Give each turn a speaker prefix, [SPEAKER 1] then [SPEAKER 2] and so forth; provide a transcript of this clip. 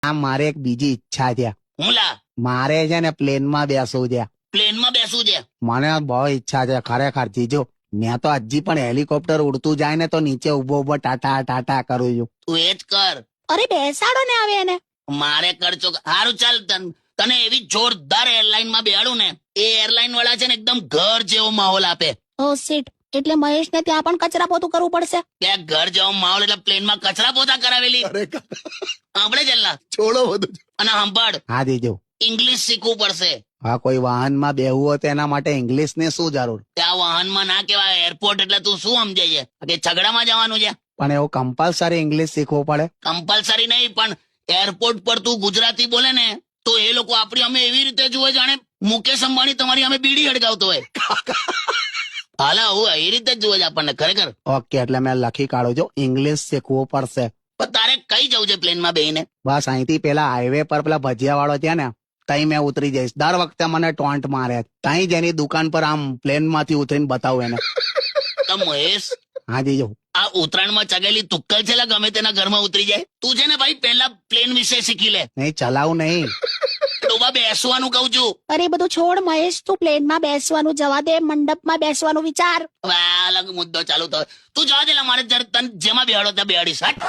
[SPEAKER 1] આ મારે એક બીજી ઈચ્છા છે.
[SPEAKER 2] હું લા
[SPEAKER 1] મારે છે ને પ્લેનમાં બેસવું છે.
[SPEAKER 2] પ્લેનમાં બેસવું છે?
[SPEAKER 1] મને બહુ ઈચ્છા છે ખરેખર જીજો. મેં તો હજી પણ હેલિકોપ્ટર ઉડતું જાય ને તો નીચે ઉભો ઉભો ટાટા ટાટા કરું છું.
[SPEAKER 2] તું એ જ કર.
[SPEAKER 3] અરે બેસાડો ને હવે એને.
[SPEAKER 2] મારે કરજો. સારું ચાલ, તને એવી જોરદાર એરલાઇન માં બેહાડું ને, એ એરલાઇન વાળા છે ને એકદમ ઘર જેવો માહોલ આપે.
[SPEAKER 3] ઓ સીટ, એટલે મહેશને ત્યાં પણ કચરા પોતું કરવું પડશે.
[SPEAKER 2] ત્યાં ઘર જેવો માહોલ એટલે પ્લેનમાં કચરા પોતા કરાવેલી. સાંભળે જલ્લા,
[SPEAKER 1] છોડો બધું.
[SPEAKER 2] અને સાંભળ,
[SPEAKER 1] હા જીજો.
[SPEAKER 2] ઇંગ્લિશ શીખવું પડશે.
[SPEAKER 1] હા, કોઈ વાહનમાં બેહવું હોય તો એના માટે ઇંગ્લિશ ની શું જરૂર?
[SPEAKER 2] ત્યાં વાહનમાં ના કેવાય, એરપોર્ટ એટલે તું શું સમજે છે કે ઝઘડામાં જવાનું છે?
[SPEAKER 1] પણ એવું કમ્પલસરી ઇંગ્લિશ શીખવું પડે?
[SPEAKER 2] કમ્પલસરી નહીં, પણ એરપોર્ટ પર તું ગુજરાતી બોલે ને તો એ લોકો આપણી અમે એવી રીતે જુએ જાણે મુકેશ અંબાણી તમારી અમે બીડી હડગાવતો હોય. હાલા હું એ રીતે જ જુએ છે આપણને ખરેખર.
[SPEAKER 1] ઓકે, એટલે મેં લખી કાઢું છું ઇંગ્લિશ શીખવું પડશે.
[SPEAKER 2] પણ તારે કઈ જવું છે પ્લેનમાં બેહીને?
[SPEAKER 1] બસ અહીંથી પેલા હાઈવે પર પેલા ભજીયા વાળો છે ને, તઈ મેં ઉતરી જઈશ. દર વખતે મને ટોન્ટ મારે. તઈ જ એની દુકાન પર આમ પ્લેન માંથી ઉતરીને બતાવું એને.
[SPEAKER 2] તો મહેશ,
[SPEAKER 1] હા જીજો.
[SPEAKER 2] આ ઉત્તરાયણમાં ચગેલી તુક્કલ છે લા, ગમે તેના ઘરમાં ઉતરી જાય. તું છે ને ભાઈ પહેલા પ્લેન વિશે શીખી લે.
[SPEAKER 1] નહીં, ચલાવું નહીં.
[SPEAKER 2] ડોબા બેસવાનું કઉ છું.
[SPEAKER 3] અરે બધું છોડ મહેશ, તું પ્લેનમાં બેસવાનું જવા દે, મંડપમાં બેસવાનું વિચાર.
[SPEAKER 2] હવે આ અલગ મુદ્દો ચાલુ થયો. તું જવા દે લા, મારે તને જેમાં બેહાડો ત્યાં બેહાડીશ. હટ.